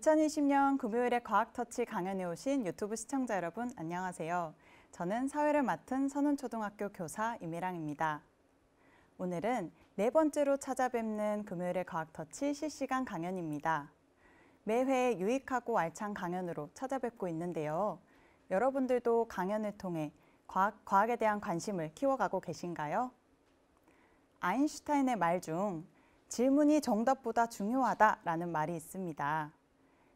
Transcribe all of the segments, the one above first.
2020년 금요일에 과학터치 강연에 오신 유튜브 시청자 여러분 안녕하세요. 저는 사회를 맡은 선운초등학교 교사 임혜랑입니다. 오늘은 네 번째로 찾아뵙는 금요일의 과학터치 실시간 강연입니다. 매회 유익하고 알찬 강연으로 찾아뵙고 있는데요. 여러분들도 강연을 통해 과학에 대한 관심을 키워가고 계신가요? 아인슈타인의 말 중 질문이 정답보다 중요하다라는 말이 있습니다.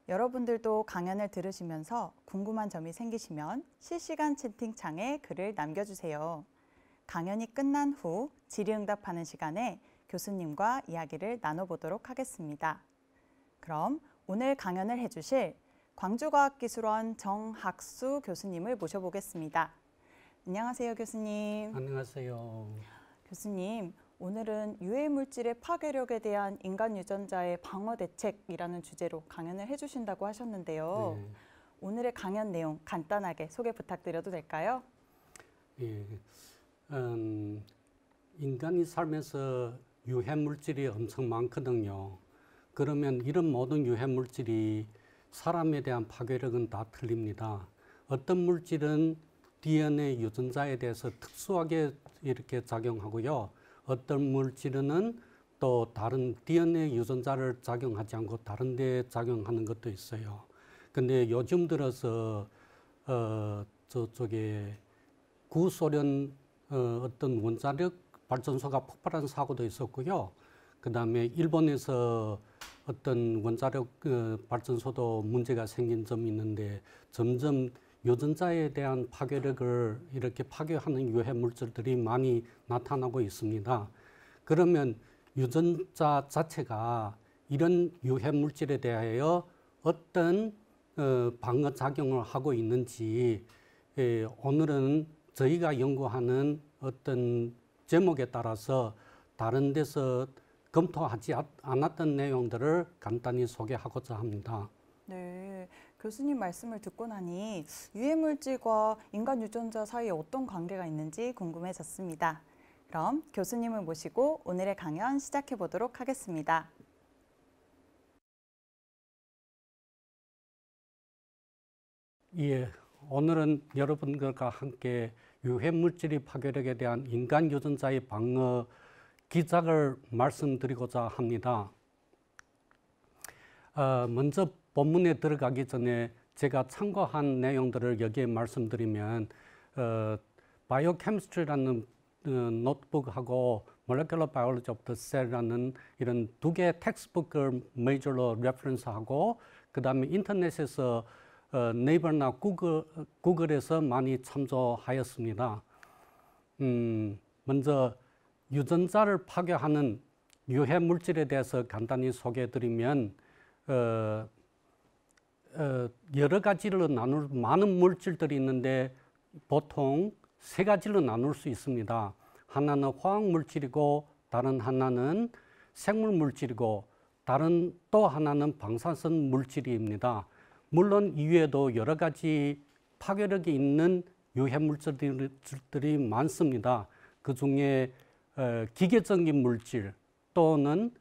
여러분들도 강연을 들으시면서 궁금한 점이 생기시면 실시간 채팅창에 글을 남겨주세요. 강연이 끝난 후 질의응답하는 시간에 교수님과 이야기를 나눠보도록 하겠습니다. 그럼 오늘 강연을 해주실 광주과학기술원 정학수 교수님을 모셔보겠습니다. 안녕하세요, 교수님. 안녕하세요. 교수님, 오늘은 유해물질의 파괴력에 대한 인간 유전자의 방어 대책이라는 주제로 강연을 해주신다고 하셨는데요. 네. 오늘의 강연 내용 간단하게 소개 부탁드려도 될까요? 예, 인간이 살면서 유해물질이 엄청 많거든요. 그러면 이런 모든 유해물질이 사람에 대한 파괴력은 다 틀립니다. 어떤 물질은 DNA 유전자에 대해서 특수하게 이렇게 작용하고요. 어떤 물질은 또 다른 DNA 유전자를 작용하지 않고 다른 데 작용하는 것도 있어요. 근데 요즘 들어서 저쪽에 구소련 어떤 원자력 발전소가 폭발한 사고도 있었고요. 그다음에 일본에서 어떤 원자력 발전소도 문제가 생긴 점이 있는데 점점 유전자에 대한 파괴력을 이렇게 파괴하는 유해 물질들이 많이 나타나고 있습니다. 그러면 유전자 자체가 이런 유해 물질에 대하여 어떤 방어 작용을 하고 있는지 오늘은 저희가 연구하는 어떤 제목에 따라서 다른 데서 검토하지 않았던 내용들을 간단히 소개하고자 합니다. 네, 교수님 말씀을 듣고 나니 유해물질과 인간 유전자 사이에 어떤 관계가 있는지 궁금해졌습니다. 그럼 교수님을 모시고 오늘의 강연 시작해 보도록 하겠습니다. 예, 오늘은 여러분들과 함께 유해물질의 파괴력에 대한 인간 유전자의 방어 기작을 말씀드리고자 합니다. 먼저 본문에 들어가기 전에 제가 참고한 내용들을 여기에 말씀드리면 바이오케미스트리라는 노트북하고 Molecular Biology of the Cell이라는 이런 두 개의 텍스트북을 메이저로 레퍼런스하고 그 다음에 인터넷에서 네이버나 구글에서 많이 참조하였습니다. 먼저 유전자를 파괴하는 유해 물질에 대해서 간단히 소개해드리면 여러 가지로 많은 물질들이 있는데 보통 세 가지로 나눌 수 있습니다. 하나는 화학물질이고 다른 하나는 생물물질이고 다른 또 하나는 방사선 물질입니다. 물론 이외에도 여러 가지 파괴력이 있는 유해물질들이 많습니다. 그 중에 기계적인 물질 또는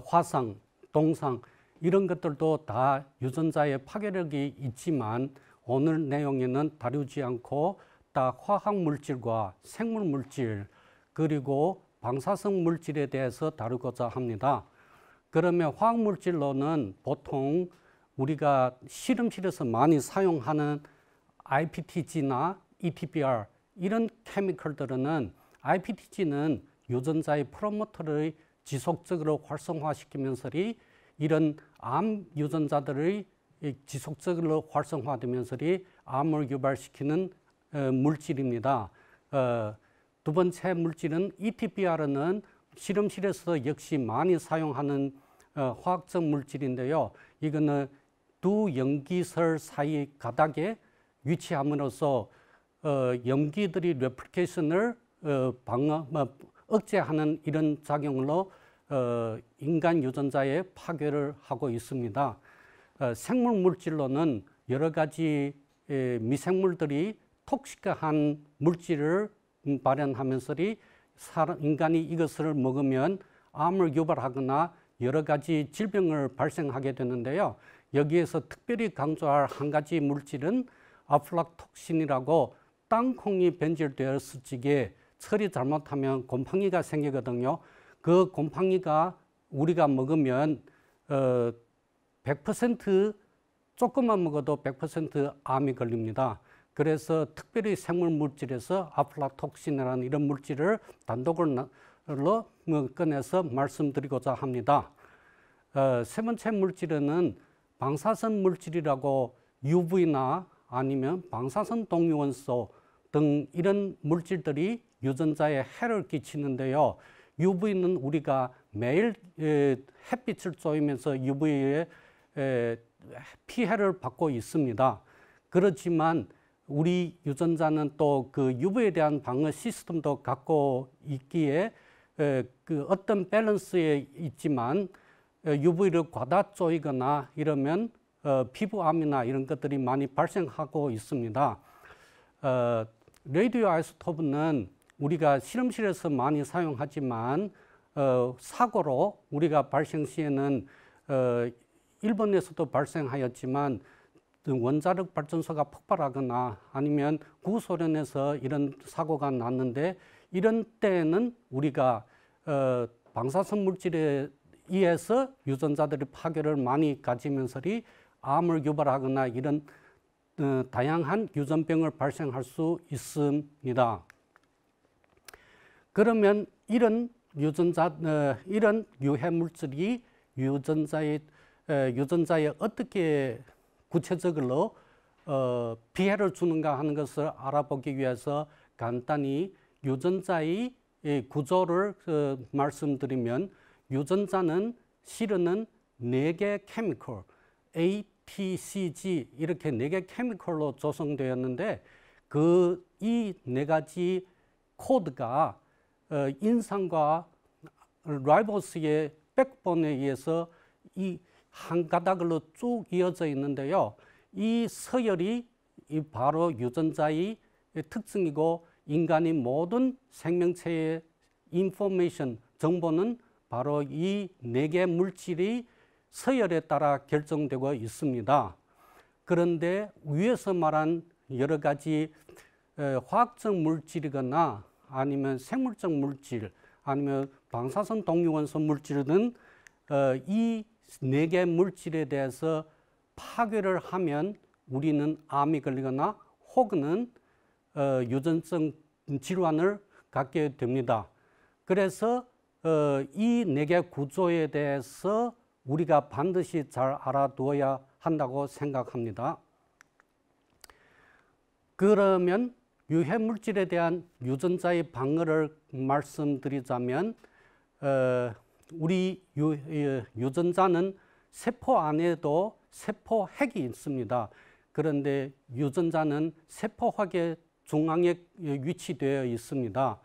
화상, 동상 이런 것들도 다 유전자의 파괴력이 있지만 오늘 내용에는 다루지 않고 딱 화학물질과 생물물질 그리고 방사성 물질에 대해서 다루고자 합니다. 그러면 화학물질로는 보통 우리가 실험실에서 많이 사용하는 IPTG나 ETBR 이런 케미컬들은 IPTG는 유전자의 프로모터를 지속적으로 활성화시키면서 이런 암 유전자들의 지속적으로 활성화되면서 암을 유발시키는 물질입니다. 두 번째 물질은 ETBR은 실험실에서 역시 많이 사용하는 화학적 물질인데요. 이거는 두 염기설 사이 가닥에 위치함으로써 염기들이 레플리케이션을 억제하는 이런 작용으로 인간 유전자의 파괴를 하고 있습니다. 생물 물질로는 여러 가지 미생물들이 톡식한 물질을 발현하면서 인간이 이것을 먹으면 암을 유발하거나 여러 가지 질병을 발생하게 되는데요. 여기에서 특별히 강조할 한 가지 물질은 아플라톡신이라고 땅콩이 변질되었을 적에 처리 잘못하면 곰팡이가 생기거든요. 그 곰팡이가 우리가 먹으면 100% 조금만 먹어도 100% 암이 걸립니다. 그래서 특별히 생물 물질에서 아플라톡신이라는 이런 물질을 단독으로 꺼내서 말씀드리고자 합니다. 세 번째 물질은 방사선 물질이라고 UV나 아니면 방사선 동위원소 등 이런 물질들이 유전자에 해를 끼치는데요. UV는 우리가 매일 햇빛을 쬐면서 UV에 피해를 받고 있습니다. 그렇지만 우리 유전자는 또 그 UV에 대한 방어 시스템도 갖고 있기에 그 어떤 밸런스에 있지만 UV를 과다 쬐거나 이러면 피부암이나 이런 것들이 많이 발생하고 있습니다. 레디오 아이소토프는 우리가 실험실에서 많이 사용하지만 사고로 우리가 발생 시에는 일본에서도 발생하였지만 원자력 발전소가 폭발하거나 아니면 구소련에서 이런 사고가 났는데 이런 때에는 우리가 방사선 물질에 의해서 유전자들이 파괴를 많이 가지면서 암을 유발하거나 이런 다양한 유전병을 발생할 수 있습니다. 그러면 이런 이런 유해 물질이 유전자에 어떻게 구체적으로 피해를 주는가 하는 것을 알아보기 위해서 간단히 유전자의 구조를 말씀드리면 유전자는 실은 4개 케미컬 A, T, C, G 이렇게 4개 케미컬로 조성되었는데 이 4가지 코드가 인산과 라이보스의 백본에 의해서 이 한 가닥으로 쭉 이어져 있는데요. 이 서열이 바로 유전자의 특징이고 인간의 모든 생명체의 인포메이션, 정보는 바로 이 4개 물질이 서열에 따라 결정되고 있습니다. 그런데 위에서 말한 여러 가지 화학적 물질이거나 아니면 생물적 물질 아니면 방사선 동위원소 물질은 이 4개 물질에 대해서 파괴를 하면 우리는 암이 걸리거나 혹은 유전성 질환을 갖게 됩니다. 그래서 이 4개 구조에 대해서 우리가 반드시 잘 알아두어야 한다고 생각합니다. 그러면 유해 물질에 대한 유전자의 방어를 말씀드리자면 우리 유전자는 세포 안에도 세포핵이 있습니다. 그런데 유전자는 세포핵의 중앙에 위치되어 있습니다.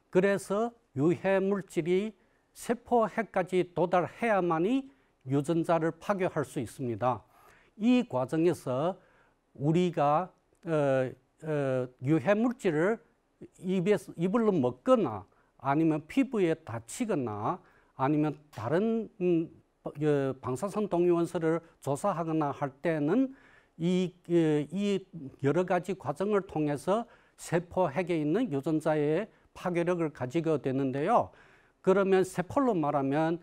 그래서 유해 물질이 세포핵까지 도달해야만이 유전자를 파괴할 수 있습니다. 이 과정에서 우리가 유해 물질을 입으로 먹거나 아니면 피부에 다치거나 아니면 다른 방사선 동위원소를 조사하거나 할 때는 이 여러 가지 과정을 통해서 세포핵에 있는 유전자의 파괴력을 가지게 되는데요. 그러면 세포로 말하면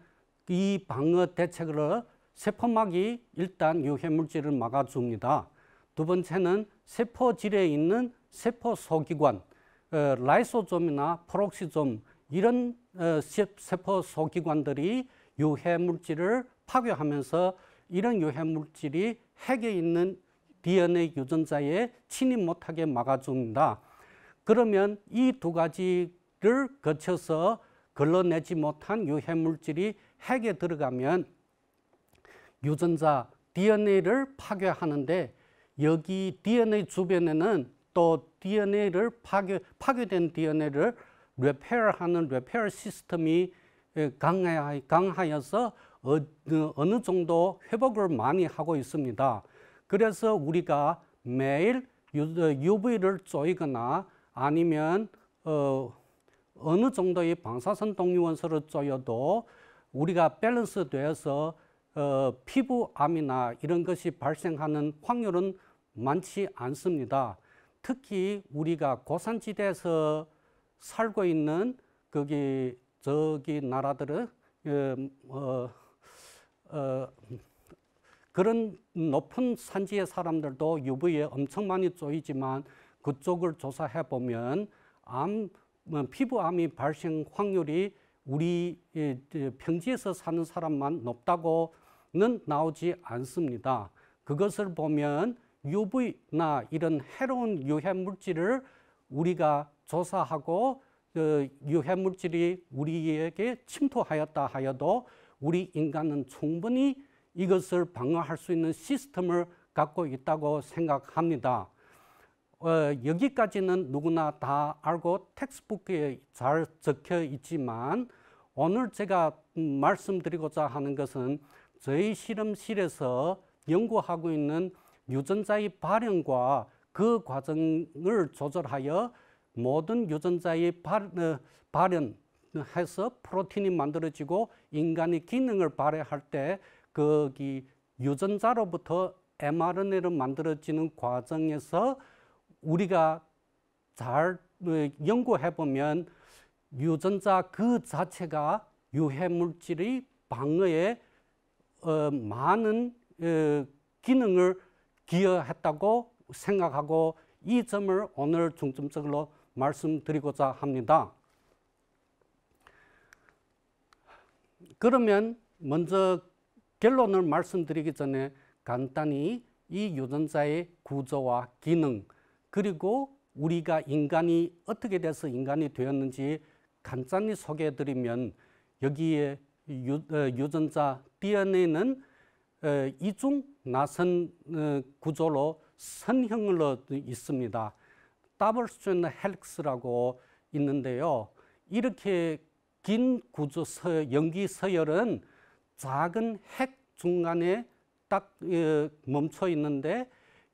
이 방어 대책으로 세포막이 일단 유해 물질을 막아줍니다. 두 번째는 세포질에 있는 세포 소기관, 라이소솜이나 프록시솜 이런 세포 소기관들이 유해 물질을 파괴하면서 이런 유해 물질이 핵에 있는 DNA 유전자에 침입 못하게 막아줍니다. 그러면 이 두 가지를 거쳐서 걸러내지 못한 유해 물질이 핵에 들어가면 유전자 DNA를 파괴하는데 여기 DNA 주변에는 또 DNA를 파괴된 DNA를 리페어하는 리페어 시스템이 강하여서 어느 정도 회복을 많이 하고 있습니다. 그래서 우리가 매일 UV를 쬐거나 아니면 어느 정도의 방사선 동위원소를 쬐어도 우리가 밸런스 되어서 피부암이나 이런 것이 발생하는 확률은 많지 않습니다. 특히 우리가 고산지대에서 살고 있는 저기 나라들은 그런 높은 산지의 사람들도 UV에 엄청 많이 쪼이지만 그쪽을 조사해 보면 피부암이 발생 확률이 우리 평지에서 사는 사람만 높다고는 나오지 않습니다. 그것을 보면 UV나 이런 해로운 유해 물질을 우리가 조사하고 유해 물질이 우리에게 침투하였다 하여도 우리 인간은 충분히 이것을 방어할 수 있는 시스템을 갖고 있다고 생각합니다. 여기까지는 누구나 다 알고 텍스트북에 잘 적혀 있지만 오늘 제가 말씀드리고자 하는 것은 저희 실험실에서 연구하고 있는 유전자의 발현과 그 과정을 조절하여 모든 유전자의 발현해서 프로틴이 만들어지고 인간의 기능을 발휘할 때 거기 유전자로부터 mRNA로 만들어지는 과정에서 우리가 잘 연구해 보면 유전자 그 자체가 유해 물질의 방어에 많은 기능을 기여했다고 생각하고 이 점을 오늘 중점적으로 말씀드리고자 합니다. 그러면 먼저 결론을 말씀드리기 전에 간단히 이 유전자의 구조와 기능 그리고 우리가 인간이 어떻게 돼서 인간이 되었는지 간단히 소개해 드리면 여기에 유전자 DNA는 이중 나선 구조로 선형으로 있습니다. 더블 스트랜드 헬릭스라고 있는데요. 이렇게 긴 구조 염기 서열은 작은 핵 중간에 딱 멈춰 있는데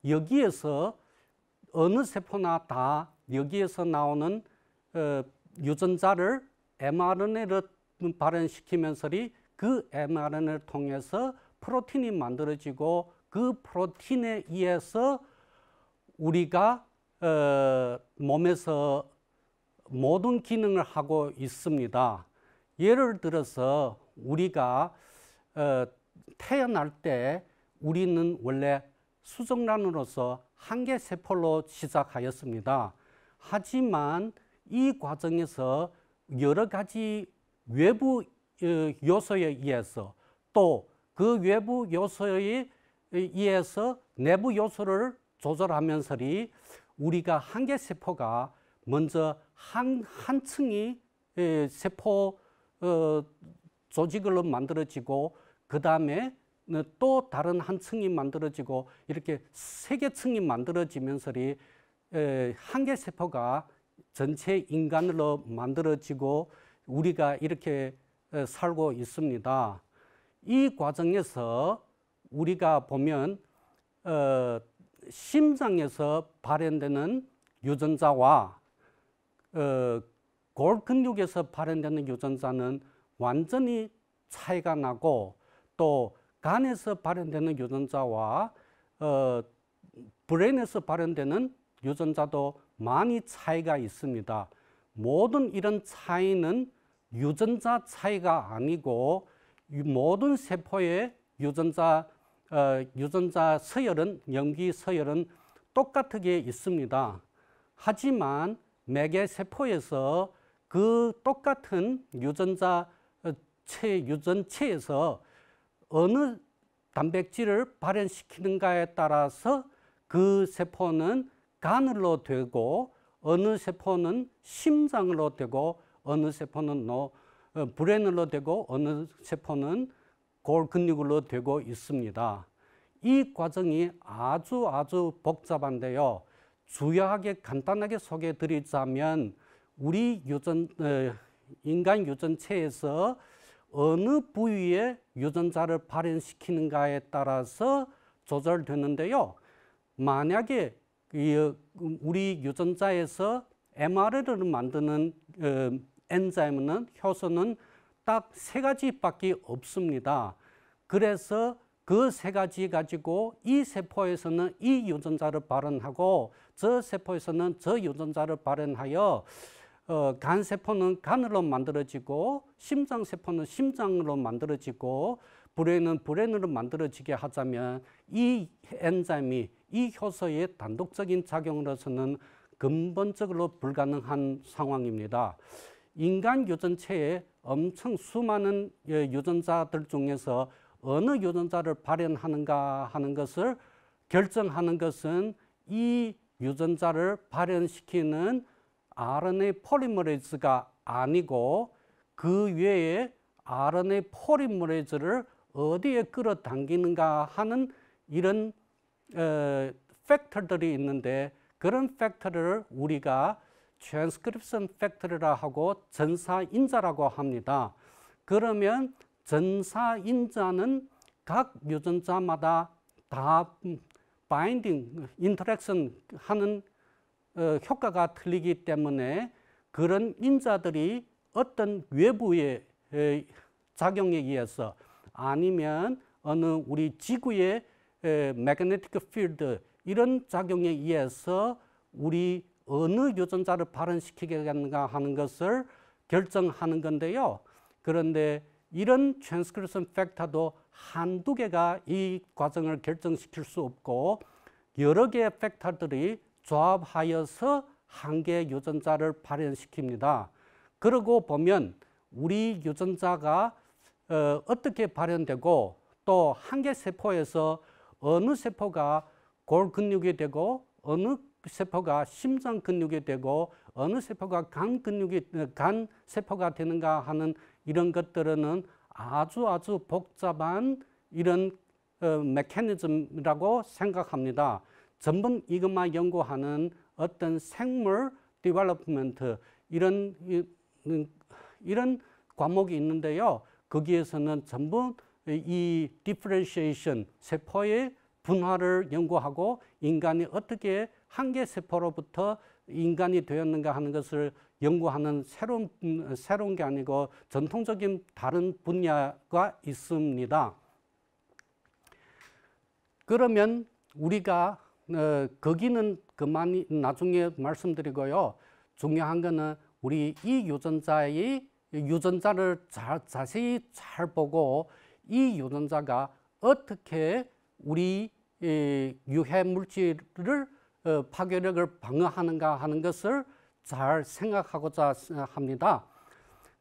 여기에서 어느 세포나 다 여기에서 나오는 유전자를 mRNA로 발현시키면서 그 mRNA를 통해서 프로틴이 만들어지고 그 프로틴에 의해서 우리가 몸에서 모든 기능을 하고 있습니다. 예를 들어서 우리가 태어날 때 우리는 원래 수정란으로서 한계 세포로 시작하였습니다. 하지만 이 과정에서 여러 가지 외부 요소에 의해서 또 그 외부 요소에 의해서 내부 요소를 조절하면서 우리가 한계 세포가 먼저 한 층이 세포 조직으로 만들어지고 그 다음에 또 다른 한 층이 만들어지고 이렇게 세 개 층이 만들어지면서 한계 세포가 전체 인간으로 만들어지고 우리가 이렇게 살고 있습니다. 이 과정에서 우리가 보면 심장에서 발현되는 유전자와 골근육에서 발현되는 유전자는 완전히 차이가 나고 또 간에서 발현되는 유전자와 브레인에서 발현되는 유전자도 많이 차이가 있습니다. 모든 이런 차이는 유전자 차이가 아니고 모든 세포의 유전자 서열은 염기 서열은 똑같게 있습니다. 하지만 매개 세포에서 그 똑같은 유전체에서 어느 단백질을 발현시키는가에 따라서 그 세포는 간으로 되고 어느 세포는 심장으로 되고 어느 세포는 브레인으로 되고 어느 세포는 골근육으로 되고 있습니다. 이 과정이 아주 복잡한데요. 주요하게 간단하게 소개해 드리자면 우리 인간 유전체에서 어느 부위에 유전자를 발현시키는가에 따라서 조절되는데요. 만약에 우리 유전자에서 mRNA를 만드는 엔자임은 효소는 딱 세 가지밖에 없습니다. 그래서 그 세 가지 가지고 이 세포에서는 이 유전자를 발현하고 저 세포에서는 저 유전자를 발현하여 간 세포는 간으로 만들어지고 심장 세포는 심장으로 만들어지고 브레인은 브레인으로 만들어지게 하자면 이 엔자임이 이 효소의 단독적인 작용으로서는 근본적으로 불가능한 상황입니다. 인간 유전체에 엄청 수많은 유전자들 중에서 어느 유전자를 발현하는가 하는 것을 결정하는 것은 이 유전자를 발현시키는 RNA 포리머레이즈가 아니고 그 외에 RNA 포리머레이즈를 어디에 끌어당기는가 하는 이런 팩터들이 있는데 그런 팩터를 우리가 트랜스크립션 팩터라 하고 전사인자라고 합니다. 그러면 전사인자는 각 유전자마다 다 바인딩, 인터랙션 하는 효과가 틀리기 때문에 그런 인자들이 어떤 외부의 작용에 의해서 아니면 어느 우리 지구의 매그네틱 필드 이런 작용에 의해서 우리 어느 유전자를 발현시키겠는가 하는 것을 결정하는 건데요. 그런데 이런 트랜스크립션 팩터도 한두 개가 이 과정을 결정시킬 수 없고 여러 개의 팩터들이 조합하여서 한 개의 유전자를 발현시킵니다. 그러고 보면 우리 유전자가 어떻게 발현되고 또 한 개 세포에서 어느 세포가 골 근육이 되고 어느 세포가 심장 근육이 되고 어느 세포가 간 세포가 되는가 하는 이런 것들은 아주 복잡한 이런 메커니즘이라고 생각합니다. 전문 이것만 연구하는 어떤 생물 디벨롭먼트 이런 과목이 있는데요. 거기에서는 전부 이 디퍼런시에이션 세포의 분화를 연구하고 인간이 어떻게 한 개 세포로부터 인간이 되었는가 하는 것을 연구하는 새로운 게 아니고 전통적인 다른 분야가 있습니다. 그러면 우리가 거기는 그만 나중에 말씀드리고요. 중요한 거는 우리 이 유전자를 자세히 잘 보고 이 유전자가 어떻게 우리 유해 물질을 파괴력을 방어하는가 하는 것을 잘 생각하고자 합니다.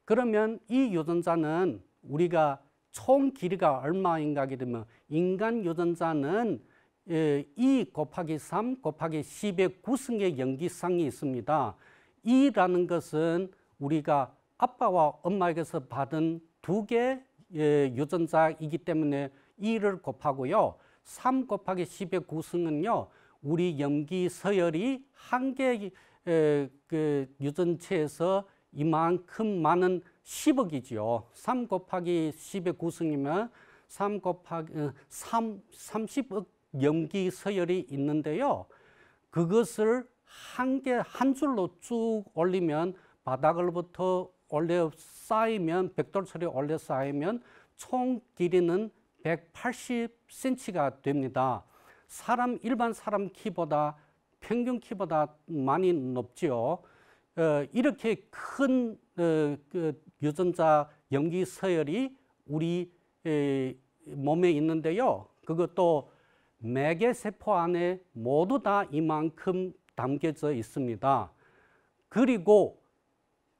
그러면 이 유전자는 우리가 총 길이가 얼마인가 하게 되면 인간 유전자는 2 곱하기 3 곱하기 10의 9승의 염기쌍이 있습니다. 2라는 것은 우리가 아빠와 엄마에게서 받은 두 개 유전자이기 때문에 2를 곱하고요. 3 곱하기 10의 9승은요. 우리 염기 서열이 한 개 유전체에서 이만큼 많은 10억이죠. 3 곱하기 10의 9승이면 30억 염기 서열이 있는데요. 그것을 한 줄로 쭉 올리면 바닥으로부터 올려 쌓이면 벽돌처리 올려 쌓이면 총 길이는 180cm가 됩니다. 일반 사람 키보다 평균 키보다 많이 높죠. 이렇게 큰 유전자 염기 서열이 우리 몸에 있는데요. 그것도 매개 세포 안에 모두 다 이만큼 담겨져 있습니다. 그리고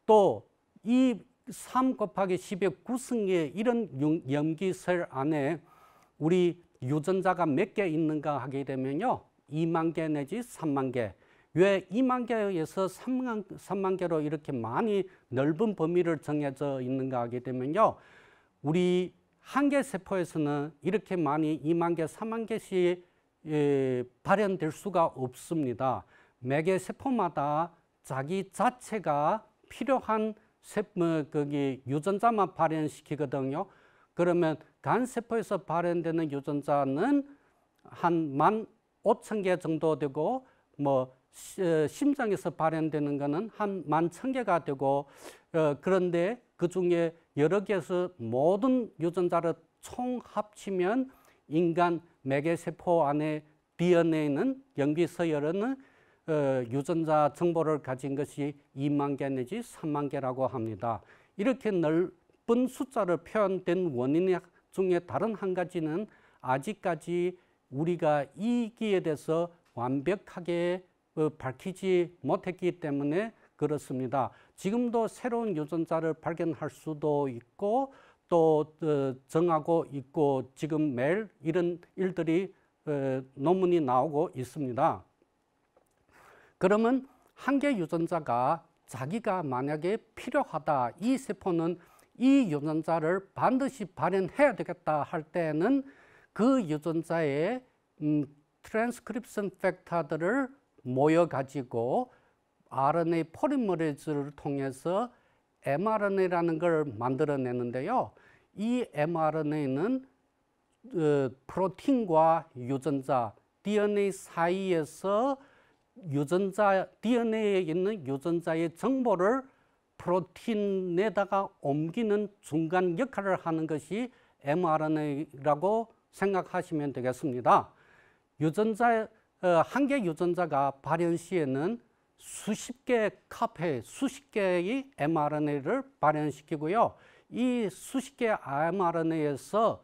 또 이 3 곱하기 10의 9승의 이런 염기설 안에 우리 유전자가 몇 개 있는가 하게 되면요. 2만 개 내지 3만 개. 왜 2만 개에서 3만 개로 이렇게 많이 넓은 범위를 정해져 있는가 하게 되면요. 우리 한 개 세포에서는 이렇게 많이 2만 개, 3만 개씩 발현될 수가 없습니다. 매개 세포마다 자기 자체가 필요한 유전자만 발현시키거든요. 그러면 간 세포에서 발현되는 유전자는 한 15,000개 정도 되고 심장에서 발현되는 거는 한 11,000개가 되고 그런데 그 중에 여러 개에서 모든 유전자를 총 합치면 인간 매개세포 안에 DNA는 염기서열은 유전자 정보를 가진 것이 2만 개 내지 3만 개라고 합니다. 이렇게 넓은 숫자로 표현된 원인 중에 다른 한 가지는 아직까지 우리가 이기에 대해서 완벽하게 밝히지 못했기 때문에 그렇습니다. 지금도 새로운 유전자를 발견할 수도 있고 또 정하고 있고 지금 매일 이런 일들이 논문이 나오고 있습니다. 그러면 한 개 유전자가 자기가 만약에 필요하다, 이 세포는 이 유전자를 반드시 발현해야 되겠다 할 때는 그 유전자의 트랜스크립션 팩터들을 모여가지고 RNA 포리머레이즈를 통해서 mRNA라는 걸 만들어내는데요. 이 mRNA는 프로틴과 유전자, DNA 사이에서 DNA에 있는 유전자의 정보를 프로틴에다가 옮기는 중간 역할을 하는 것이 mRNA라고 생각하시면 되겠습니다. 한 개 유전자가 발현 시에는 수십 개의 mRNA를 발현시키고요. 이 수십 개의 mRNA에서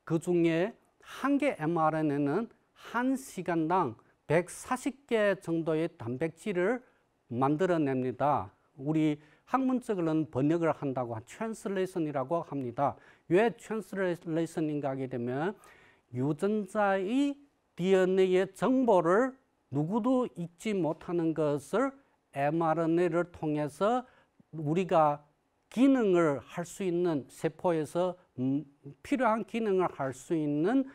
그 중에 한 개 mRNA는 한 시간당 140개 정도의 단백질을 만들어냅니다. 우리 학문적으로는 번역을 한다고 트랜슬레이션이라고 합니다. 왜 트랜슬레이션인가 하게 되면 유전자의 DNA의 정보를 누구도 읽지 못하는 것을 mRNA를 통해서 우리가 기능을 할 수 있는 세포에서 필요한 기능을 할 수 있는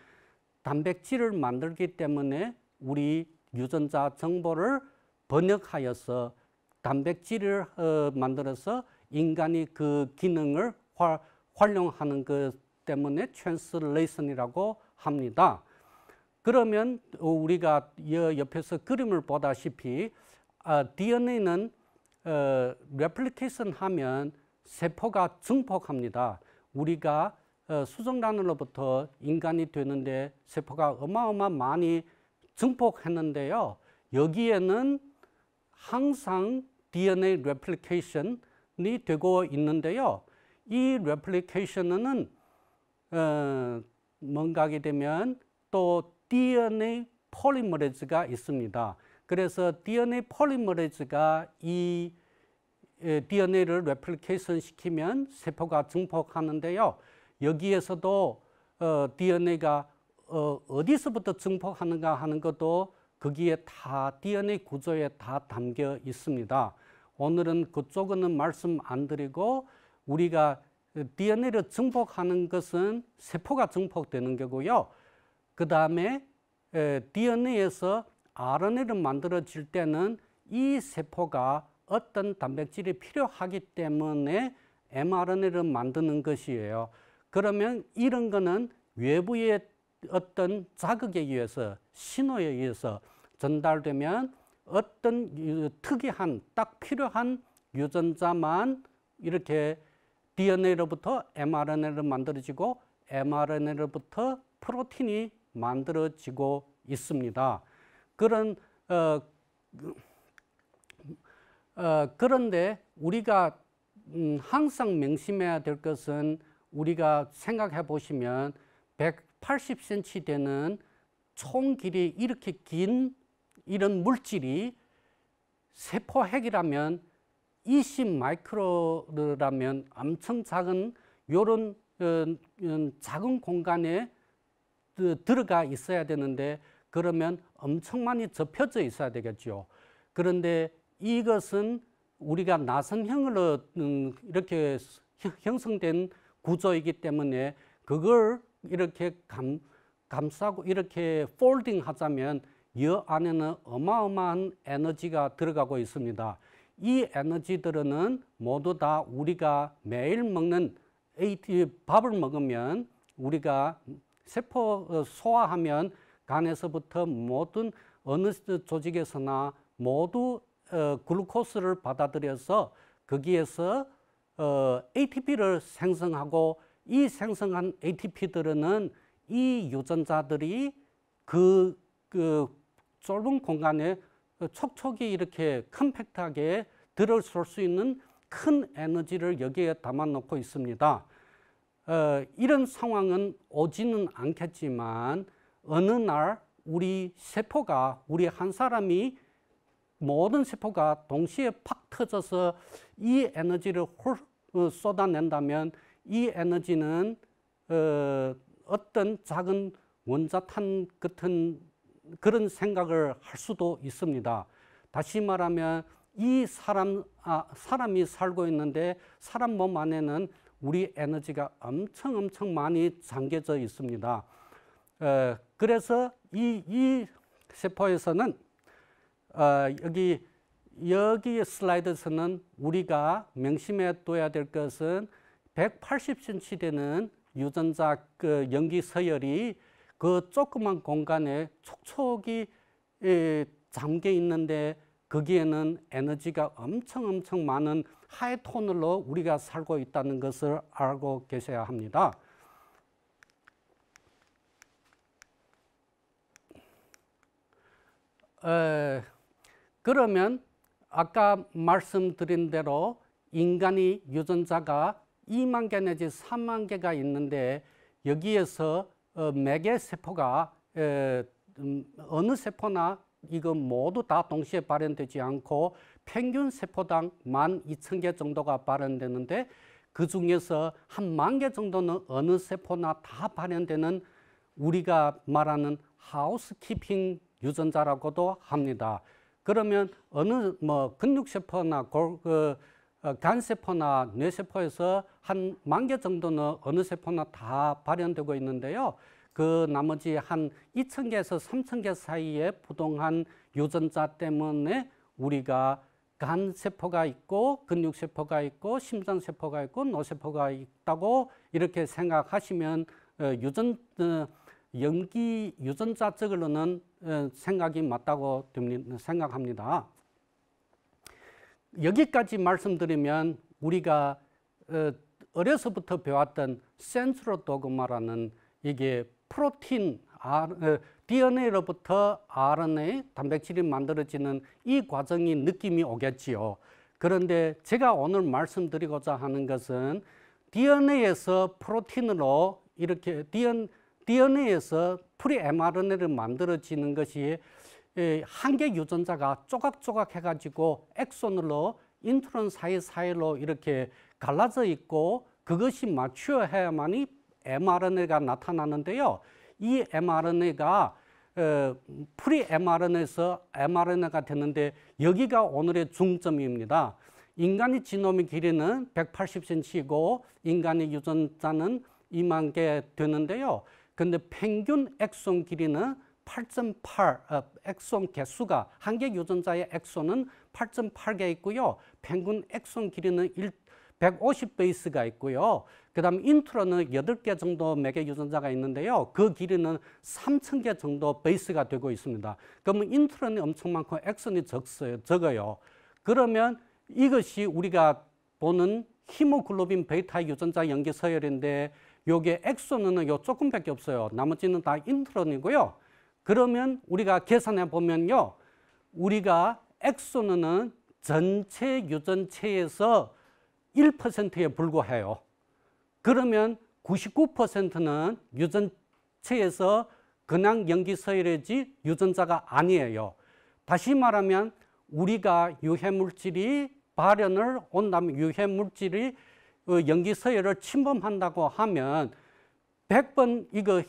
단백질을 만들기 때문에 우리 유전자 정보를 번역하여서 단백질을 만들어서 인간이 그 기능을 활용하는 것 때문에 트랜슬레이션이라고 합니다. 그러면 우리가 옆에서 그림을 보다시피 DNA는 레플리케이션 하면 세포가 증폭합니다. 우리가 수정란으로부터 인간이 되는데 세포가 어마어마 많이 증폭했는데요. 여기에는 항상 DNA 레플리케이션이 되고 있는데요. 이 레플리케이션은 뭔가 하게 되면 또 DNA 폴리머레이즈가 있습니다. 그래서 DNA 폴리머레이즈가 이 DNA를 레플리케이션 시키면 세포가 증폭하는데요. 여기에서도 DNA가 어디서부터 증폭하는가 하는 것도 거기에 다 DNA 구조에 다 담겨 있습니다. 오늘은 그쪽은 말씀 안 드리고 우리가 DNA를 증폭하는 것은 세포가 증폭되는 거고요. 그 다음에 DNA에서 RNA를 만들어질 때는 이 세포가 어떤 단백질이 필요하기 때문에 mRNA를 만드는 것이에요. 그러면 이런 거는 외부의 어떤 자극에 의해서 신호에 의해서 전달되면 어떤 특이한 딱 필요한 유전자만 이렇게 DNA로부터 mRNA를 만들어지고 mRNA로부터 프로틴이 만들어지고 있습니다. 그런데 우리가 항상 명심해야 될 것은 우리가 생각해 보시면 180cm 되는 총 길이 이렇게 긴 이런 물질이 세포핵이라면 20 마이크로라면 엄청 작은 이런 작은 공간에 들어가 있어야 되는데 그러면 엄청 많이 접혀져 있어야 되겠죠. 그런데 이것은 우리가 나선형으로 이렇게 형성된 구조이기 때문에 그걸 이렇게 감싸고 이렇게 폴딩 하자면 이 안에는 어마어마한 에너지가 들어가고 있습니다. 이 에너지들은 모두 다 우리가 매일 먹는 밥을 먹으면 우리가 세포 소화하면 간에서부터 모든 어느 조직에서나 모두 글루코스를 받아들여서 거기에서 ATP를 생성하고 이 생성한 ATP들은 이 유전자들이 그 좁은 공간에 촉촉이 이렇게 컴팩트하게 들어설 수 있는 큰 에너지를 여기에 담아 놓고 있습니다. 이런 상황은 오지는 않겠지만 어느 날 우리 세포가, 우리 한 사람이 모든 세포가 동시에 팍 터져서 이 에너지를 쏟아낸다면 이 에너지는 어떤 작은 원자탄 같은 그런 생각을 할 수도 있습니다. 다시 말하면 이 사람이 살고 있는데 사람 몸 안에는 우리 에너지가 엄청 많이 잠겨져 있습니다. 그래서 이 세포에서는 여기 슬라이드에서는 우리가 명심해 둬야 될 것은 180cm 되는 유전자 염기 서열이 그 조그만 공간에 촉촉이 잠겨 있는데 거기에는 에너지가 엄청 많은 하이톤으로 우리가 살고 있다는 것을 알고 계셔야 합니다. 그러면 아까 말씀드린 대로 인간이 유전자가 2만 개 내지 3만 개가 있는데 여기에서 매개 세포가 어느 세포나 이거 모두 다 동시에 발현되지 않고 평균 세포당 12,000개 정도가 발현되는데 그 중에서 한 10,000개 정도는 어느 세포나 다 발현되는 우리가 말하는 하우스키핑 유전자라고도 합니다. 그러면 어느 근육세포나 간세포나 뇌세포에서 한 10,000개 정도는 어느 세포나 다 발현되고 있는데요. 그 나머지 한 2,000개에서 3,000개 사이의 부동한 유전자 때문에 우리가 간세포가 있고 근육세포가 있고 심장세포가 있고 뇌세포가 있다고 이렇게 생각하시면 염기 유전자적으로는 생각이 맞다고 생각합니다. 여기까지 말씀드리면 우리가 어려서부터 배웠던 센트로 도그마라는 이게 프로틴, DNA로부터 RNA, 단백질이 만들어지는 이 과정이 느낌이 오겠지요. 그런데 제가 오늘 말씀드리고자 하는 것은 DNA에서 프로틴으로 이렇게 DNA에서 프리-mRNA를 만들어지는 것이 한 개 유전자가 조각조각 해가지고 엑손으로 인트론 사이로 이렇게 갈라져 있고 그것이 마취어야만이 mRNA가 나타나는데요. 이 mRNA가 프리-mRNA에서 mRNA가 되는데 여기가 오늘의 중점입니다. 인간의 지노믹 길이는 180cm이고 인간의 유전자는 2만 개 되는데요. 근데 평균 엑손 길이는 8.8, 엑손 개수가 한 개 유전자의 엑손은 8.8개 있고요. 평균 엑손 길이는 150 베이스가 있고요. 그 다음 인트론은 8개 정도 매개 유전자가 있는데요. 그 길이는 3,000개 정도 베이스가 되고 있습니다. 그러면 인트론이 엄청 많고 엑손이 적어요. 그러면 이것이 우리가 보는 히모글로빈 베이타 유전자 염기 서열인데 요게 엑손은 요 조금밖에 없어요. 나머지는 다 인트론이고요. 그러면 우리가 계산해 보면요. 우리가 엑손은 전체 유전체에서 1%에 불과해요. 그러면 99%는 유전체에서 그냥 염기 서열이지 유전자가 아니에요. 다시 말하면 우리가 유해물질이 발현을 온다면 유해물질이 염기 서열을 침범한다고 하면 100번 이거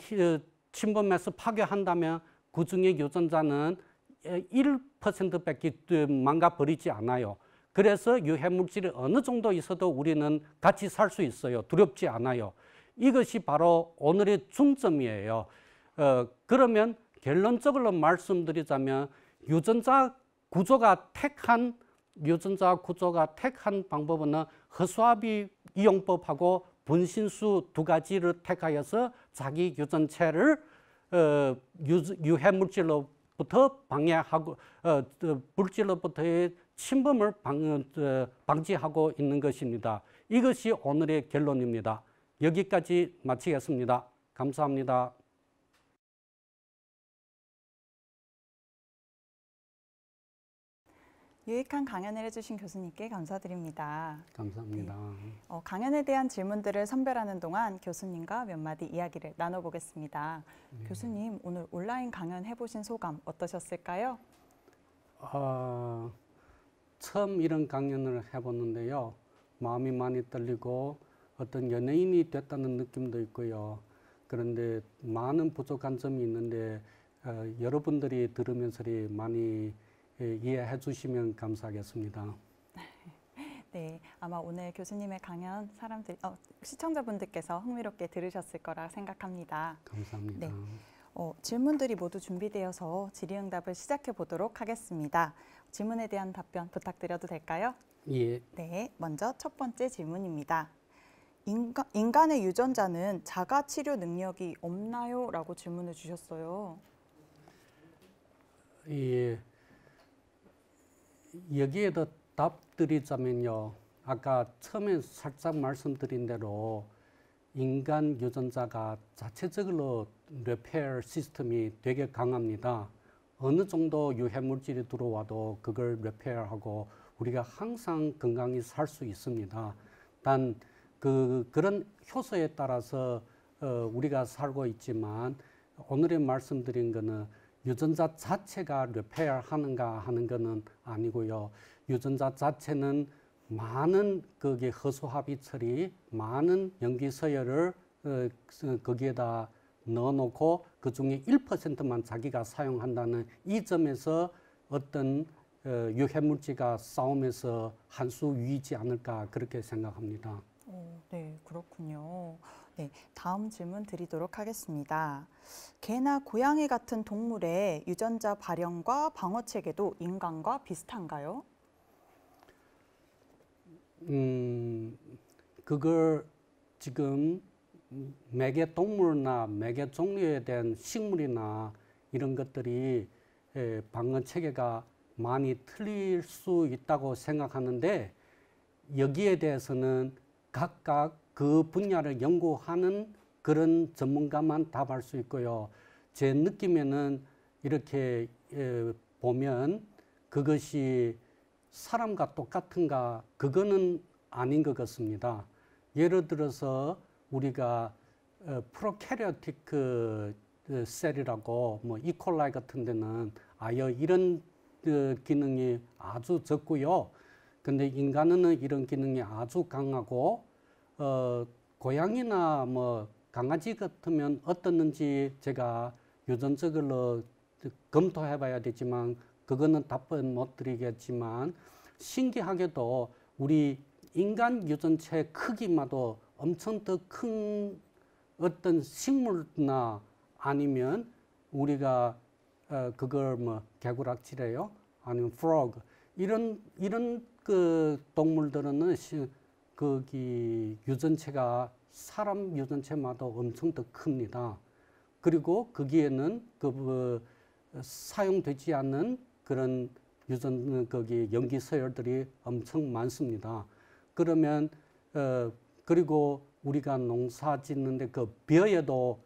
침범해서 파괴한다면 그 중에 유전자는 1%밖에 망가버리지 않아요. 그래서 유해물질이 어느 정도 있어도 우리는 같이 살 수 있어요. 두렵지 않아요. 이것이 바로 오늘의 중점이에요. 그러면 결론적으로 말씀드리자면 유전자 구조가 택한 방법은 허수아비 이용법하고 분신수 두 가지를 택하여서 자기 유전체를 유해물질로부터 방해하고 물질로부터의 침범을 방지하고 있는 것입니다. 이것이 오늘의 결론입니다. 여기까지 마치겠습니다. 감사합니다. 유익한 강연을 해주신 교수님께 감사드립니다. 감사합니다. 강연에 대한 질문들을 선별하는 동안 교수님과 몇 마디 이야기를 나눠보겠습니다. 교수님, 오늘 온라인 강연 해보신 소감 어떠셨을까요? 처음 이런 강연을 해보는데요. 마음이 많이 떨리고 어떤 연예인이 됐다는 느낌도 있고요. 그런데 많은 부족한 점이 있는데 여러분들이 들으면서 많이 이해해 주시면 감사하겠습니다. 네, 아마 오늘 교수님의 강연 시청자분들께서 흥미롭게 들으셨을 거라 생각합니다. 감사합니다. 네, 질문들이 모두 준비되어서 질의응답을 시작해 보도록 하겠습니다. 질문에 대한 답변 부탁드려도 될까요? 예. 네, 먼저 첫 번째 질문입니다. 인간의 유전자는 자가 치료 능력이 없나요? 라고 질문을 주셨어요. 예. 여기에 더 답드리자면요. 아까 처음에 살짝 말씀드린 대로 인간 유전자가 자체적으로 리페어 시스템이 되게 강합니다. 어느 정도 유해물질이 들어와도 그걸 리페어하고 우리가 항상 건강히 살 수 있습니다. 단 그런 효소에 따라서 우리가 살고 있지만 오늘의 말씀드린 거는 유전자 자체가 리페어 하는가 하는 거는 아니고요. 유전자 자체는 많은 거기에 허수아비 처리, 많은 염기서열을 거기에다 넣어놓고 그 중에 1%만 자기가 사용한다는 이 점에서 어떤 유해물질과 싸움에서 한 수 위이지 않을까 그렇게 생각합니다. 네, 그렇군요. 네, 다음 질문 드리도록 하겠습니다. 개나 고양이 같은 동물의 유전자 발현과 방어 체계도 인간과 비슷한가요? 그걸 지금 매개 동물이나 매개 종류에 대한 식물이나 이런 것들이 방어 체계가 많이 틀릴 수 있다고 생각하는데 여기에 대해서는 각각 그 분야를 연구하는 그런 전문가만 답할 수 있고요. 제 느낌에는 이렇게 보면 그것이 사람과 똑같은가 그거는 아닌 것 같습니다. 예를 들어서 우리가 프로캐리오틱 셀이라고 뭐 이콜라이 같은 데는 아예 이런 기능이 아주 적고요. 근데 인간은 이런 기능이 아주 강하고 고양이나 뭐 강아지 같으면 어떻는지 제가 유전적으로 검토해 봐야 되지만 그거는 답변 못 드리겠지만 신기하게도 우리 인간 유전체 크기마도 엄청 더 큰 어떤 식물이나 아니면 우리가 그걸 뭐 개구락지래요 아니면 frog 이런 그 동물들은 거기 유전체가 사람 유전체마다 엄청 더 큽니다. 그리고 거기에는 사용되지 않는 그런 거기 염기 서열들이 엄청 많습니다. 그러면 그리고 우리가 농사 짓는데 그 벼에도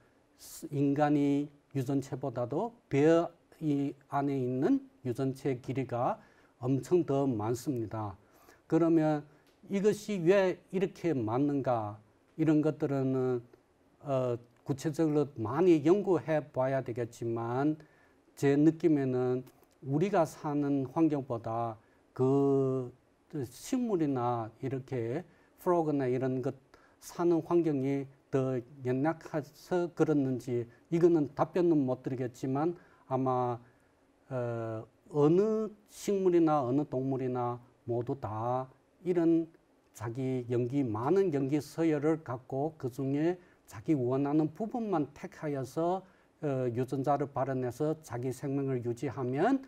인간이 유전체보다도 벼 이 안에 있는 유전체 길이가 엄청 더 많습니다. 그러면 이것이 왜 이렇게 맞는가 이런 것들은 구체적으로 많이 연구해 봐야 되겠지만 제 느낌에는 우리가 사는 환경보다 그 식물이나 이렇게 프로그나 이런 것 사는 환경이 더 연약해서 그렇는지 이거는 답변은 못 드리겠지만 아마 어느 식물이나 어느 동물이나 모두 다 이런 자기 많은 염기 서열을 갖고 그 중에 자기 원하는 부분만 택하여서 유전자를 발현해서 자기 생명을 유지하면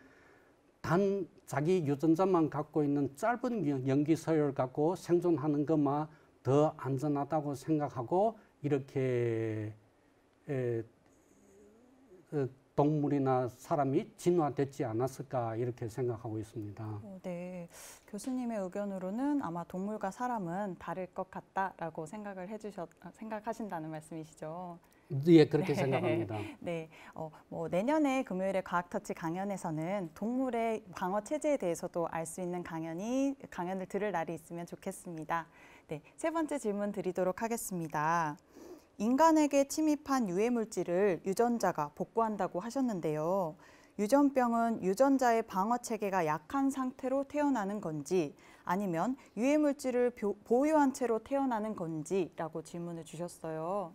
단 자기 유전자만 갖고 있는 짧은 염기 서열을 갖고 생존하는 것만 더 안전하다고 생각하고 이렇게 동물이나 사람이 진화됐지 않았을까 이렇게 생각하고 있습니다. 네, 교수님의 의견으로는 아마 동물과 사람은 다를 것 같다라고 생각하신다는 말씀이시죠? 예, 그렇게 생각합니다. 네, 내년에 금요일에 과학터치 강연에서는 동물의 방어 체제에 대해서도 알 수 있는 강연을 들을 날이 있으면 좋겠습니다. 네, 세 번째 질문 드리도록 하겠습니다. 인간에게 침입한 유해 물질을 유전자가 복구한다고 하셨는데요. 유전병은 유전자의 방어 체계가 약한 상태로 태어나는 건지 아니면 유해 물질을 보유한 채로 태어나는 건지라고 질문을 주셨어요.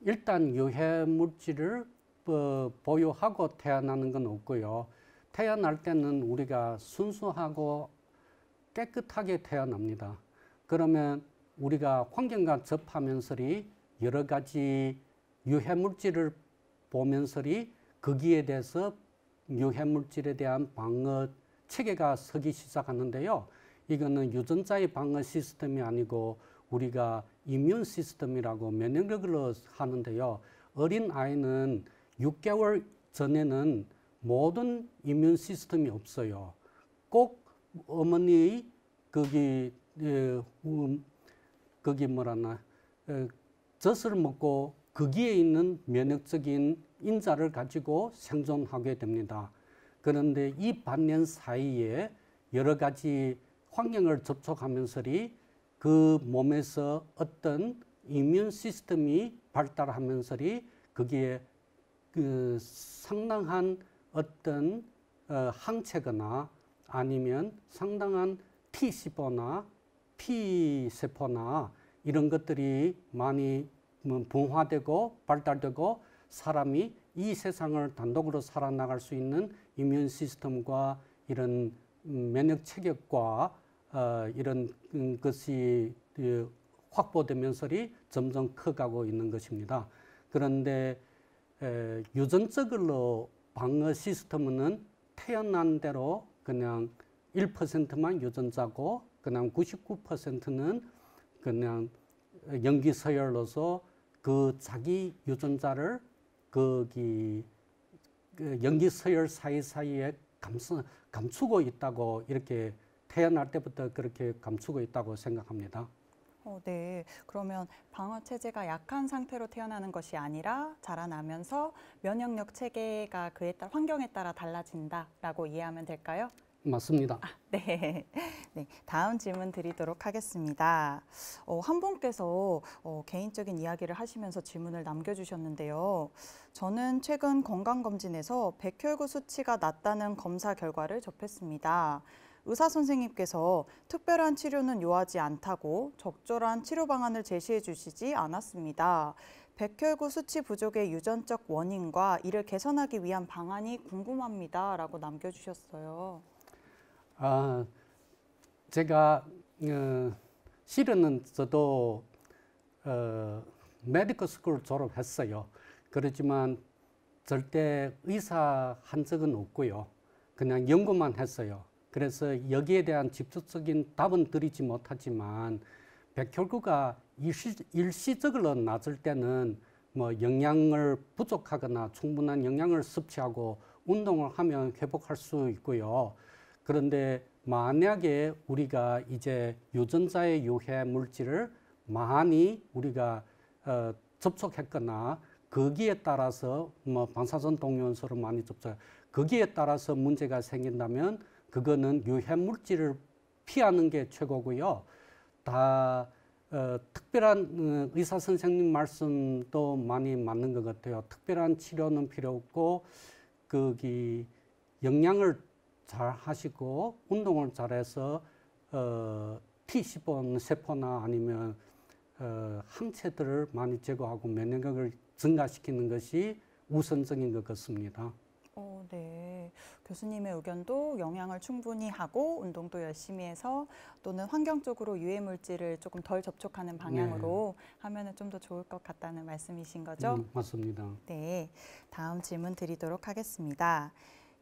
일단 유해 물질을 보유하고 태어나는 건 없고요. 태어날 때는 우리가 순수하고 깨끗하게 태어납니다. 그러면 우리가 환경과 접하면서리 여러 가지 유해 물질을 보면서리 거기에 대해서 유해 물질에 대한 방어 체계가 서기 시작하는데요. 이거는 유전자의 방어 시스템이 아니고 우리가 이뮨 시스템이라고 면역력으로 하는데요. 어린 아이는 6개월 전에는 모든 이뮨 시스템이 없어요. 꼭 어머니의 젖을 먹고 거기에 있는 면역적인 인자를 가지고 생존하게 됩니다. 그런데 이 반년 사이에 여러 가지 환경을 접촉하면서리 그 몸에서 어떤 이뮨 시스템이 발달하면서리 거기에 그 상당한 어떤 항체거나 아니면 상당한 T細胞나 P세포나 이런 것들이 많이 분화되고 발달되고 사람이 이 세상을 단독으로 살아나갈 수 있는 이뮨 시스템과 이런 면역 체계과 이런 것이 확보되면서리 점점 커가고 있는 것입니다. 그런데 유전적으로 방어 시스템은 태어난 대로 그냥 1%만 유전자고 그냥 99%는 그냥 염기 서열로서 그 자기 유전자를 거기 염기 서열 사이사이에 감추고 있다고 이렇게 태어날 때부터 그렇게 감추고 있다고 생각합니다. 네. 그러면 방어 체제가 약한 상태로 태어나는 것이 아니라 자라나면서 면역력 체계가 환경에 따라 달라진다라고 이해하면 될까요? 맞습니다. 네. 네. 다음 질문 드리도록 하겠습니다. 한 분께서 개인적인 이야기를 하시면서 질문을 남겨주셨는데요. 저는 최근 건강검진에서 백혈구 수치가 낮다는 검사 결과를 접했습니다. 의사 선생님께서 특별한 치료는 요하지 않다고 적절한 치료 방안을 제시해 주시지 않았습니다. 백혈구 수치 부족의 유전적 원인과 이를 개선하기 위한 방안이 궁금합니다. 라고 남겨주셨어요. 제가 실은 저도 메디컬 스쿨 졸업했어요. 그렇지만 절대 의사 한 적은 없고요. 그냥 연구만 했어요. 그래서 여기에 대한 직접적인 답은 드리지 못하지만 백혈구가 일시적으로 낮을 때는 뭐 영양을 부족하거나 충분한 영양을 섭취하고 운동을 하면 회복할 수 있고요. 그런데 만약에 우리가 이제 유전자의 유해 물질을 많이 우리가 접촉했거나 거기에 따라서 뭐 방사선 동요원소를 많이 접촉, 거기에 따라서 문제가 생긴다면 그거는 유해 물질을 피하는 게 최고고요. 다 특별한 의사 선생님 말씀도 많이 맞는 것 같아요. 특별한 치료는 필요 없고 거기 영양을 잘 하시고 운동을 잘해서 T细胞 세포나 아니면 항체들을 많이 제거하고 면역력을 증가시키는 것이 우선적인 것 같습니다. 네. 교수님의 의견도 영양을 충분히 하고 운동도 열심히 해서 또는 환경적으로 유해 물질을 조금 덜 접촉하는 방향으로 하면은 좀 더 좋을 것 같다는 말씀이신 거죠? 맞습니다. 네. 다음 질문 드리도록 하겠습니다.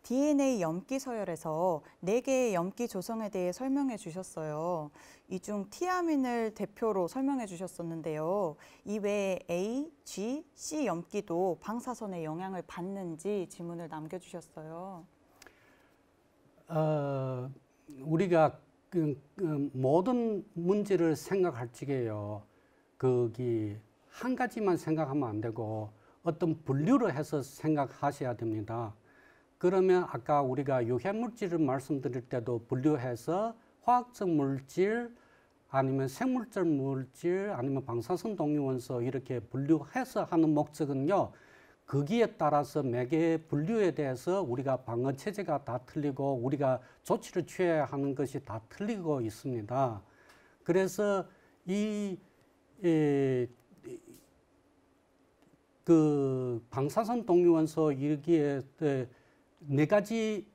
DNA 염기 서열에서 4개의 염기 조성에 대해 설명해 주셨어요. 이 중 티아민을 대표로 설명해 주셨었는데요. 이 외에 A, G, C 염기도 방사선의 영향을 받는지 질문을 남겨주셨어요. 우리가 모든 문제를 생각할 적에요. 거기 한 가지만 생각하면 안 되고 어떤 분류를 해서 생각하셔야 됩니다. 그러면 아까 우리가 유해물질을 말씀드릴 때도 분류해서 화학적 물질 아니면 생물적 물질 아니면 방사선 동위원소 이렇게 분류해서 하는 목적은요. 거기에 따라서 매개의 분류에 대해서 우리가 방어 체제가 다 틀리고 우리가 조치를 취해야 하는 것이 다 틀리고 있습니다. 그래서 그 방사선 동위원소 여기에 4가지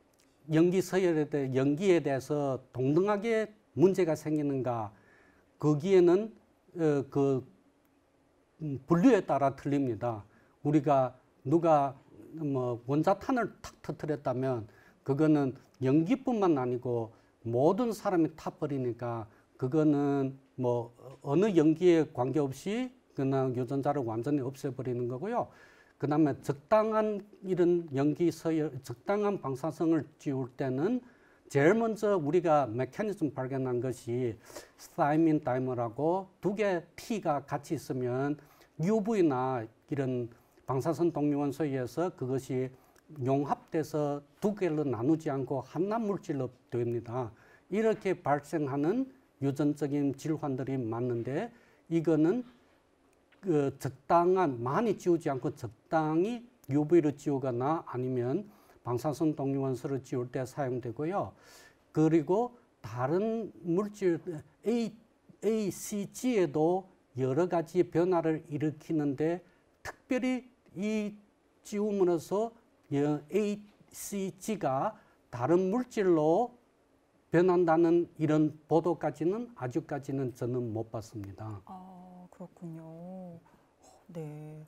염기 서열에 대해 염기에 대해서 동등하게 문제가 생기는가 거기에는 그 분류에 따라 틀립니다. 우리가 누가 뭐 원자탄을 탁 터뜨렸다면 그거는 연기뿐만 아니고 모든 사람이 타버리니까 그거는 뭐 어느 연기에 관계없이 그냥 유전자를 완전히 없애버리는 거고요. 그 다음에 적당한 이런 연기 서열, 적당한 방사성을 띄울 때는 제일 먼저 우리가 메커니즘 발견한 것이 사이민 다이머라고 2개 T가 같이 있으면 UV나 이런 방사선 동위원소에 의해서 그것이 용합돼서 2개로 나누지 않고 하나 물질로 됩니다. 이렇게 발생하는 유전적인 질환들이 많은데 이거는 그 적당한 많이 찌우지 않고 적당히 UV를 찌우거나 아니면 방사선 동위원소를 찌울 때 사용되고요. 그리고 다른 물질 ACG에도 여러 가지 변화를 일으키는데 특별히 이 찌움으로써 ACG가 다른 물질로 변한다는 이런 보도까지는 아직까지는 저는 못 봤습니다. 아, 그렇군요. 네.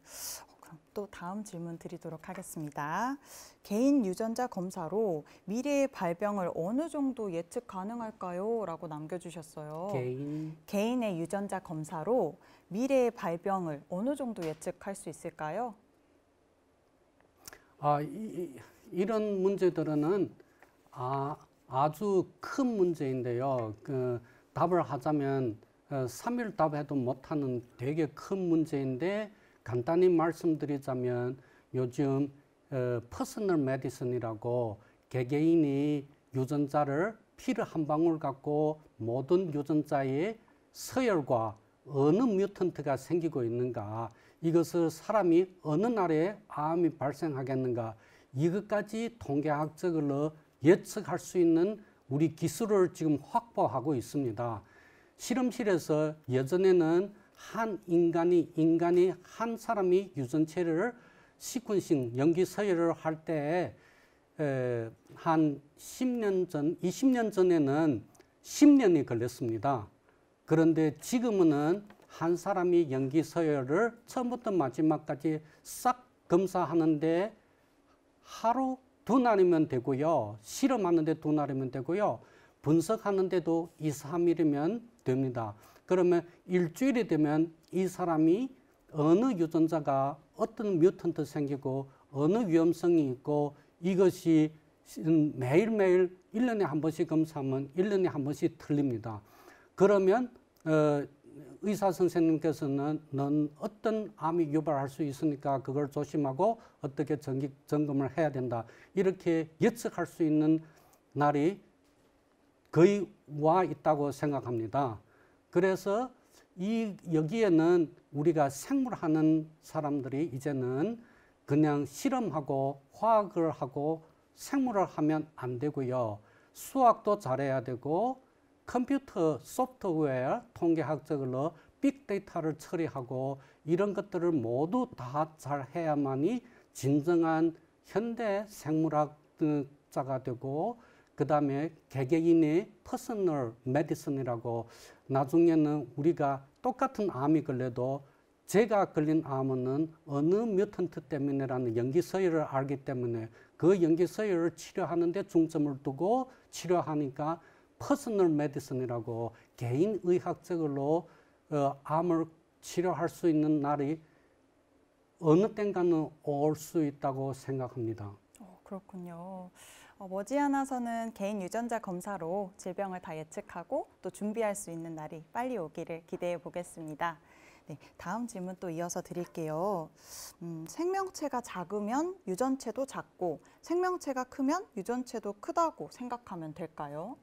그럼 또 다음 질문 드리도록 하겠습니다. 개인 유전자 검사로 미래의 발병을 어느 정도 예측 가능할까요? 라고 남겨주셨어요. 개인의 유전자 검사로 미래의 발병을 어느 정도 예측할 수 있을까요? 이런 문제들은 아주 큰 문제인데요. 그 답을 하자면 3일 답해도 못하는 되게 큰 문제인데 간단히 말씀드리자면 요즘 퍼스널 메디슨이라고 개개인이 유전자를 피를 한 방울 갖고 모든 유전자의 서열과 어느 뮤턴트가 생기고 있는가 이것을 사람이 어느 날에 암이 발생하겠는가 이것까지 통계학적으로 예측할 수 있는 우리 기술을 지금 확보하고 있습니다. 실험실에서 예전에는 한 인간이 한 사람이 유전체를 시퀀싱 연기 서열을 할 때 한 10년 전, 20년 전에는 10년이 걸렸습니다. 그런데 지금은 한 사람이 연기 서열을 처음부터 마지막까지 싹 검사하는데 하루 2날이면 되고요. 실험하는데 2날이면 되고요. 분석하는데도 2, 3일이면 됩니다. 그러면 일주일이 되면 이 사람이 어느 유전자가 어떤 뮤턴트 생기고 어느 위험성이 있고 이것이 매일매일 1년에 한 번씩 검사하면 1년에 한 번씩 틀립니다. 그러면 의사 선생님께서는 넌 어떤 암이 유발할 수 있으니까 그걸 조심하고 어떻게 점검을 해야 된다. 이렇게 예측할 수 있는 날이 거의 와 있다고 생각합니다. 그래서 여기에는 우리가 생물하는 사람들이 이제는 그냥 실험하고 화학을 하고 생물을 하면 안 되고요. 수학도 잘해야 되고 컴퓨터 소프트웨어 통계학적으로 빅데이터를 처리하고 이런 것들을 모두 다 잘해야만이 진정한 현대 생물학자가 되고 그 다음에 개개인의 퍼스널 메디슨이라고 나중에는 우리가 똑같은 암이 걸려도 제가 걸린 암은 어느 뮤턴트 때문에라는 연기 서열을 알기 때문에 그 연기서열을 치료하는 데 중점을 두고 치료하니까 퍼스널 메디슨이라고 개인 의학적으로 암을 치료할 수 있는 날이 어느 땐가는 올 수 있다고 생각합니다. 그렇군요. 머지않아서는 개인 유전자 검사로 질병을 다 예측하고 또 준비할 수 있는 날이 빨리 오기를 기대해 보겠습니다. 네, 다음 질문 또 이어서 드릴게요. 생명체가 작으면 유전체도 작고 생명체가 크면 유전체도 크다고 생각하면 될까요?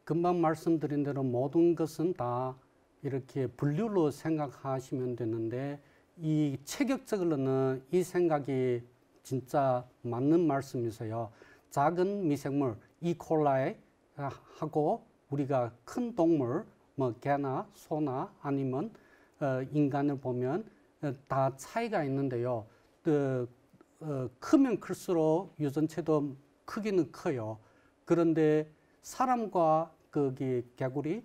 금방 말씀드린 대로 모든 것은 다 이렇게 분류로 생각하시면 되는데 이 체격적으로는 이 생각이 진짜 맞는 말씀이세요. 작은 미생물 이콜라이 하고 우리가 큰 동물 뭐 개나 소나 아니면 인간을 보면 다 차이가 있는데요. 크면 클수록 유전체도 크기는 커요. 그런데 사람과 거기 개구리,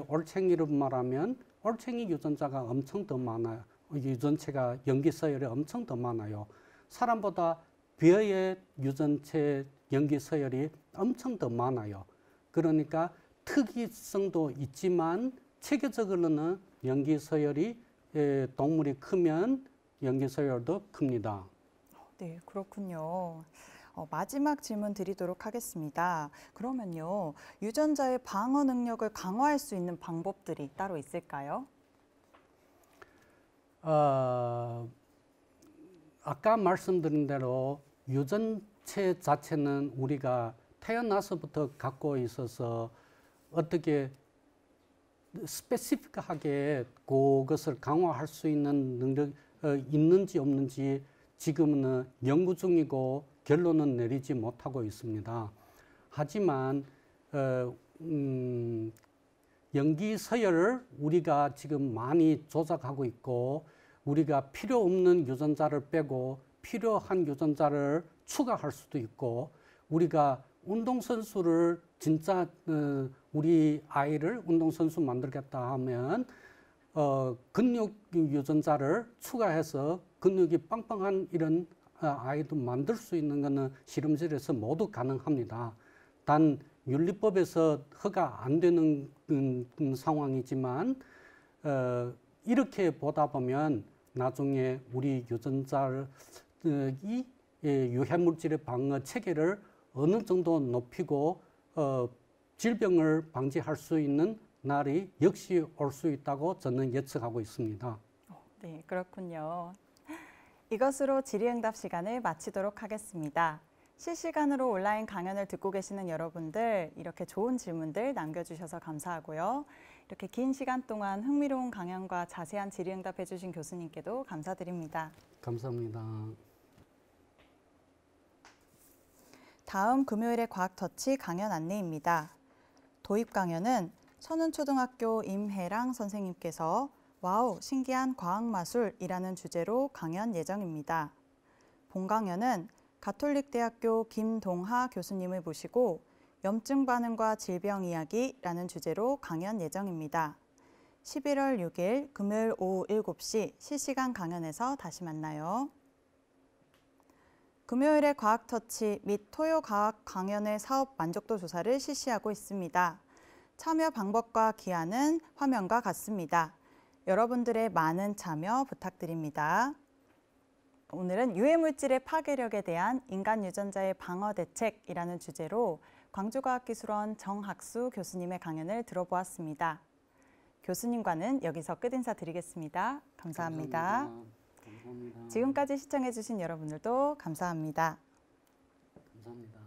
올챙이를 말하면 올챙이 유전자가 엄청 더 많아요. 유전체가 염기서열이 엄청 더 많아요. 사람보다 벼의 유전체 염기서열이 엄청 더 많아요. 그러니까 특이성도 있지만 체계적으로는 염기서열이 동물이 크면 염기서열도 큽니다. 네, 그렇군요. 마지막 질문 드리도록 하겠습니다. 그러면요, 유전자의 방어 능력을 강화할 수 있는 방법들이 따로 있을까요? 아까 말씀드린 대로 유전체 자체는 우리가 태어나서부터 갖고 있어서 어떻게 스페시픽하게 그것을 강화할 수 있는 능력이 있는지 없는지 지금은 연구 중이고 결론은 내리지 못하고 있습니다. 하지만 염기 서열을 우리가 지금 많이 조작하고 있고 우리가 필요 없는 유전자를 빼고 필요한 유전자를 추가할 수도 있고 우리가 운동선수를 진짜 우리 아이를 운동선수 만들겠다 하면 근육 유전자를 추가해서 근육이 빵빵한 이런 아이도 만들 수 있는 것은 실험실에서 모두 가능합니다. 단 윤리법에서 허가 안 되는 상황이지만 이렇게 보다 보면 나중에 우리 유전자를 이 유해물질의 방어 체계를 어느 정도 높이고 질병을 방지할 수 있는 날이 역시 올 수 있다고 저는 예측하고 있습니다. 네, 그렇군요. 이것으로 질의응답 시간을 마치도록 하겠습니다. 실시간으로 온라인 강연을 듣고 계시는 여러분들 이렇게 좋은 질문들 남겨주셔서 감사하고요. 이렇게 긴 시간 동안 흥미로운 강연과 자세한 질의응답 해주신 교수님께도 감사드립니다. 감사합니다. 다음 금요일의 과학터치 강연 안내입니다. 도입 강연은 선운초등학교 임혜랑 선생님께서 와우 신기한 과학마술이라는 주제로 강연 예정입니다. 본 강연은 가톨릭대학교 김동하 교수님을 모시고 염증 반응과 질병 이야기라는 주제로 강연 예정입니다. 11월 6일 금요일 오후 7시 실시간 강연에서 다시 만나요. 금요일의 과학터치 및 토요과학 강연의 사업 만족도 조사를 실시하고 있습니다. 참여 방법과 기한은 화면과 같습니다. 여러분들의 많은 참여 부탁드립니다. 오늘은 유해물질의 파괴력에 대한 인간 유전자의 방어 대책이라는 주제로 광주과학기술원 정학수 교수님의 강연을 들어보았습니다. 교수님과는 여기서 끝인사 드리겠습니다. 감사합니다. 감사합니다. 지금까지 시청해주신 여러분들도 감사합니다. 감사합니다.